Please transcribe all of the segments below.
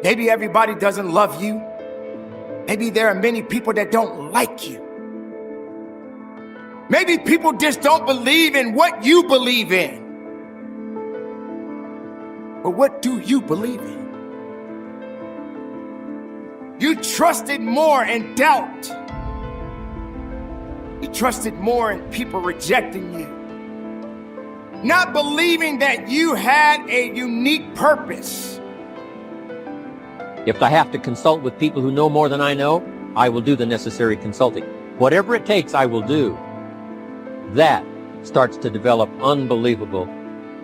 Maybe everybody doesn't love you. Maybe there are many people that don't like you. Maybe people just don't believe in what you believe in. But what do you believe in? You trusted more in doubt. You trusted more in people rejecting you. Not believing that you had a unique purpose. If I have to consult with people who know more than I know, I will do the necessary consulting. Whatever it takes, I will do. That starts to develop unbelievable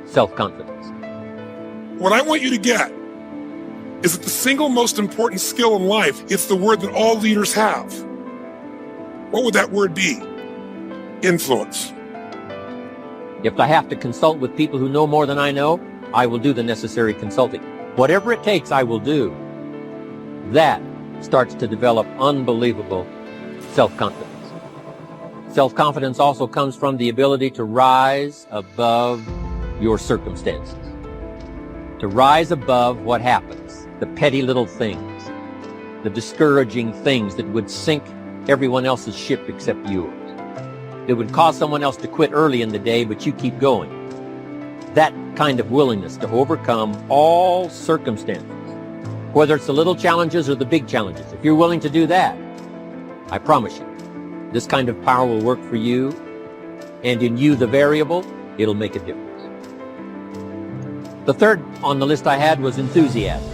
self-confidence. What I want you to get is that the single most important skill in life, it's the word that all leaders have. What would that word be? Influence. If I have to consult with people who know more than I know, I will do the necessary consulting. Whatever it takes, I will do. That starts to develop unbelievable self-confidence. Self-confidence also comes from the ability to rise above your circumstances. To rise above what happens, the petty little things, the discouraging things that would sink everyone else's ship except yours. It would cause someone else to quit early in the day, but you keep going. That kind of willingness to overcome all circumstances, whether it's the little challenges or the big challenges. If you're willing to do that, I promise you, this kind of power will work for you, and in you, the variable, it'll make a difference. The third on the list I had was enthusiasm.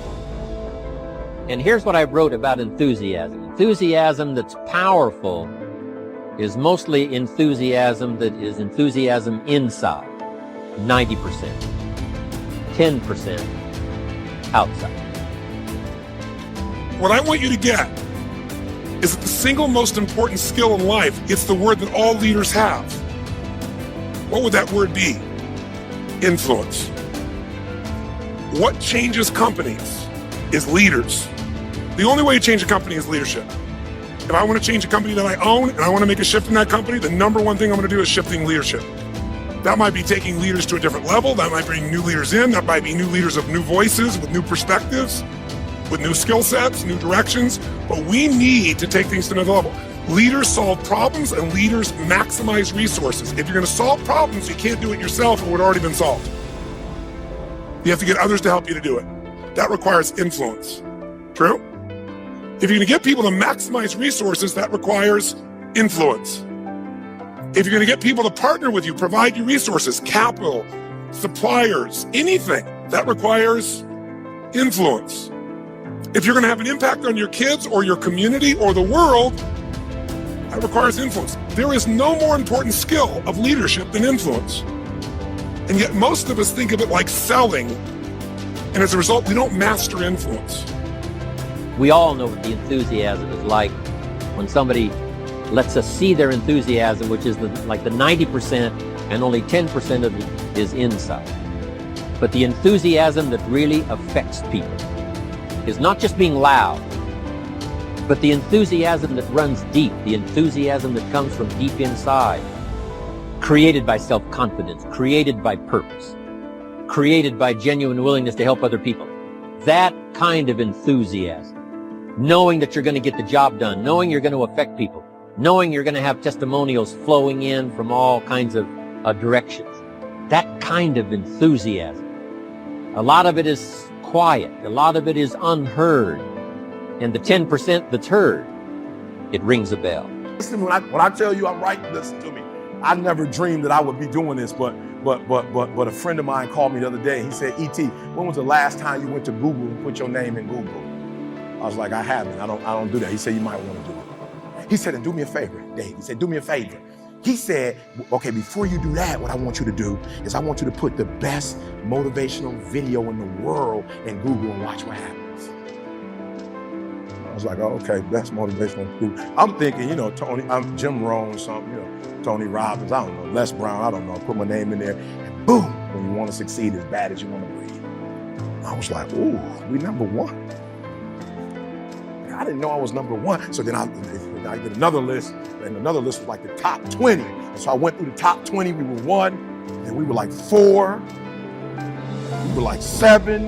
And here's what I wrote about enthusiasm. Enthusiasm that's powerful is mostly enthusiasm that is enthusiasm inside, 90%, 10% outside. What I want you to get is that the single most important skill in life, it's the word that all leaders have. What would that word be? Influence. What changes companies is leaders. The only way to change a company is leadership. If I want to change a company that I own and I want to make a shift in that company, the number one thing I'm going to do is shifting leadership. That might be taking leaders to a different level. That might bring new leaders in. That might be new leaders of new voices, with new perspectives, with new skill sets, new directions. But we need to take things to another level. Leaders solve problems and leaders maximize resources. If you're going to solve problems, you can't do it yourself. It would have already been solved. You have to get others to help you to do it. That requires influence. True? If you're going to get people to maximize resources, that requires influence. If you're going to get people to partner with you, provide you resources, capital, suppliers, anything, that requires influence. If you're going to have an impact on your kids or your community or the world, that requires influence. There is no more important skill of leadership than influence. And yet most of us think of it like selling, and as a result, we don't master influence. We all know what the enthusiasm is like when somebody lets us see their enthusiasm, which is like the 90%, and only 10% of it is inside. But the enthusiasm that really affects people is not just being loud, but the enthusiasm that runs deep, the enthusiasm that comes from deep inside, created by self-confidence, created by purpose, created by genuine willingness to help other people. That kind of enthusiasm, knowing that you're going to get the job done, knowing you're going to affect people, knowing you're going to have testimonials flowing in from all kinds of directions. That kind of enthusiasm. A lot of it is quiet. A lot of it is unheard. And the 10% that's heard, it rings a bell. Listen, when I tell you I'm right, listen to me. I never dreamed that I would be doing this, but a friend of mine called me the other day. He said, E.T., when was the last time you went to Google and put your name in Google? I was like, I haven't. I don't do that. He said, you might want to do it. He said, and do me a favor, Dave. He said, do me a favor. He said, okay, before you do that, what I want you to do is I want you to put the best motivational video in the world in Google and watch what happens. I was like, oh, okay, best motivational Google. I'm thinking, Tony, I'm Jim Rohn, something, Tony Robbins, I don't know, Les Brown, I don't know, put my name in there, and boom, when you want to succeed as bad as you want to breathe. I was like, ooh, we number one. I didn't know I was number one. So then I did another list, and another list was like the top 20. And so I went through the top 20, we were 1, and we were like 4, we were like 7,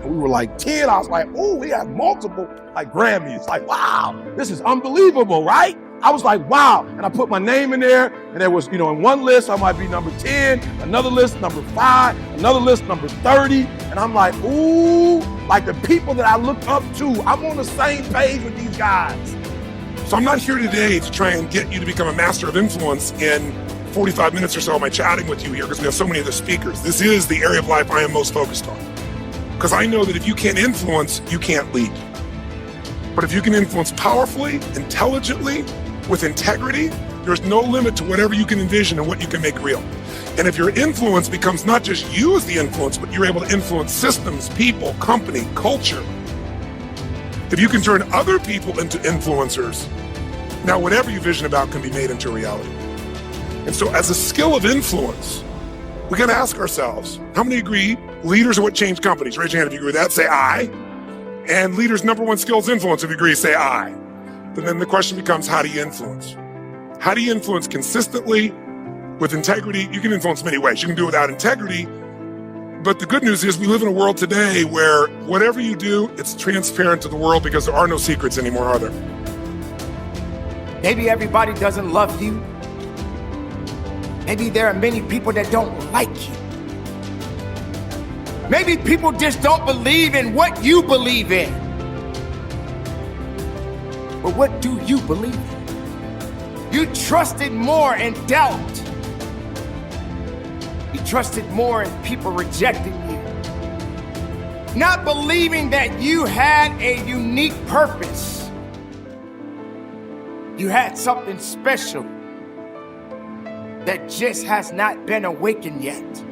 And we were like 10. I was like, oh, we have multiple like Grammys. Like, wow, this is unbelievable, right? I was like, wow. And I put my name in there, and there was, in one list, I might be number 10, another list, number 5, another list, number 30. And I'm like, ooh, like the people that I look up to, I'm on the same page with these guys. So I'm not here today to try and get you to become a master of influence in 45 minutes or so of my chatting with you here, because we have so many of the speakers. This is the area of life I am most focused on. Because I know that if you can't influence, you can't lead. But if you can influence powerfully, intelligently, with integrity, there's no limit to whatever you can envision and what you can make real. And if your influence becomes not just you as the influence, but you're able to influence systems, people, company, culture. If you can turn other people into influencers, now whatever you vision about can be made into reality. And so as a skill of influence, we got to ask ourselves, how many agree leaders are what change companies? Raise your hand if you agree with that, say aye. And leaders' number one skill is influence. If you agree, say aye. But then the question becomes, how do you influence? How do you influence consistently with integrity? You can influence many ways. You can do it without integrity. But the good news is we live in a world today where whatever you do, it's transparent to the world because there are no secrets anymore, are there? Maybe everybody doesn't love you. Maybe there are many people that don't like you. Maybe people just don't believe in what you believe in. But what do you believe in? You trusted more in doubt. You trusted more in people rejecting you. Not believing that you had a unique purpose. You had something special that just has not been awakened yet.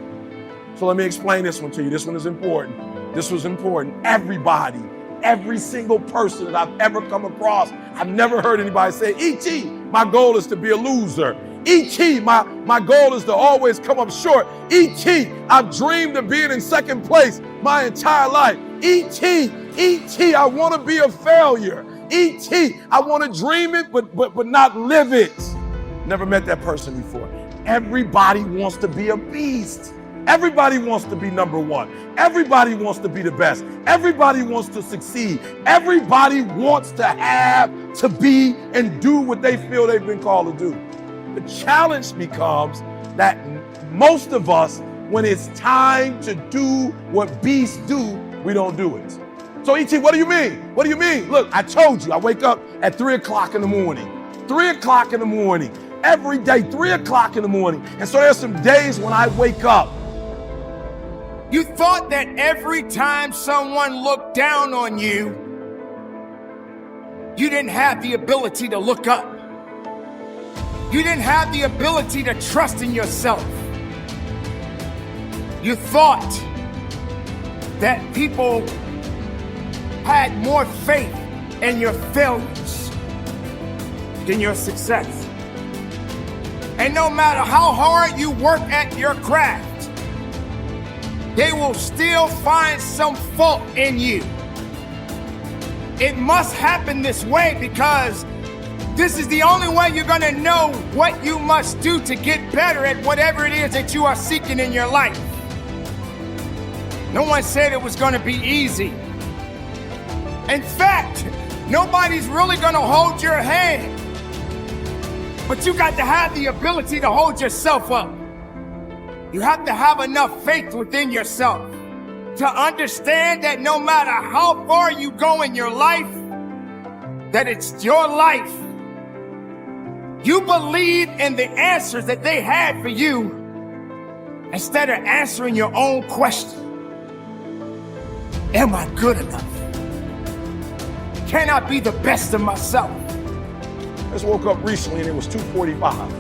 So let me explain this one to you. This one is important. This was important. Everybody, every single person that I've ever come across, I've never heard anybody say, E.T., my goal is to be a loser. E.T., my goal is to always come up short. E.T., I've dreamed of being in second place my entire life. E.T., I want to be a failure. E.T., I want to dream it, but not live it. Never met that person before. Everybody wants to be a beast. Everybody wants to be number one. Everybody wants to be the best. Everybody wants to succeed. Everybody wants to have, to be, and do what they feel they've been called to do. The challenge becomes that most of us, when it's time to do what beasts do, we don't do it. So E.T., what do you mean? What do you mean? Look, I told you, I wake up at 3 o'clock in the morning. 3 o'clock in the morning. Every day, 3 o'clock in the morning. And so there's some days when I wake up. You thought that every time someone looked down on you, you didn't have the ability to look up. You didn't have the ability to trust in yourself. You thought that people had more faith in your failures than your success. And no matter how hard you work at your craft, they will still find some fault in you. It must happen this way because this is the only way you're gonna know what you must do to get better at whatever it is that you are seeking in your life. No one said it was gonna be easy. In fact, nobody's really gonna hold your hand. But you got to have the ability to hold yourself up. You have to have enough faith within yourself to understand that no matter how far you go in your life, that it's your life. You believe in the answers that they had for you instead of answering your own question. Am I good enough? Can I be the best of myself? I just woke up recently and it was 2:45.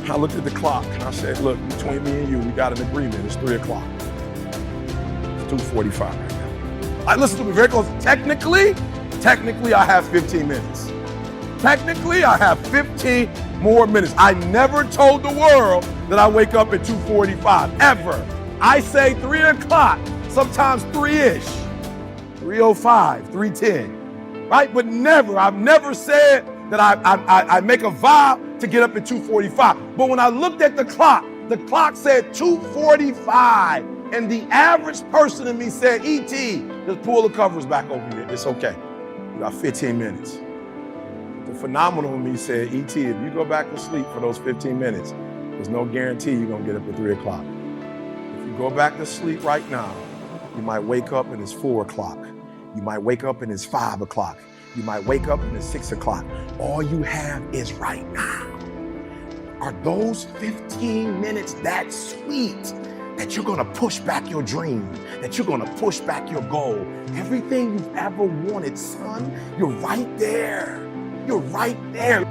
I looked at the clock and I said, look, between me and you, we got an agreement. It's 3 o'clock. It's 2:45 right now. All right, listen to me very close. Technically, I have 15 minutes. Technically, I have 15 more minutes. I never told the world that I wake up at 2:45, ever. I say 3 o'clock, sometimes 3-ish, 3:05, 3:10, right? But never, I've never said that I make a vow to get up at 2:45. But when I looked at the clock said 2:45. And the average person in me said, E.T., just pull the covers back over here. It's okay. You got 15 minutes. The phenomenal in me said, E.T., if you go back to sleep for those 15 minutes, there's no guarantee you're going to get up at 3 o'clock. If you go back to sleep right now, you might wake up and it's 4 o'clock. You might wake up and it's 5 o'clock. You might wake up and it's 6 o'clock. All you have is right now. Are those 15 minutes that sweet that you're gonna push back your dream, that you're gonna push back your goal? Everything you've ever wanted, son, you're right there. You're right there.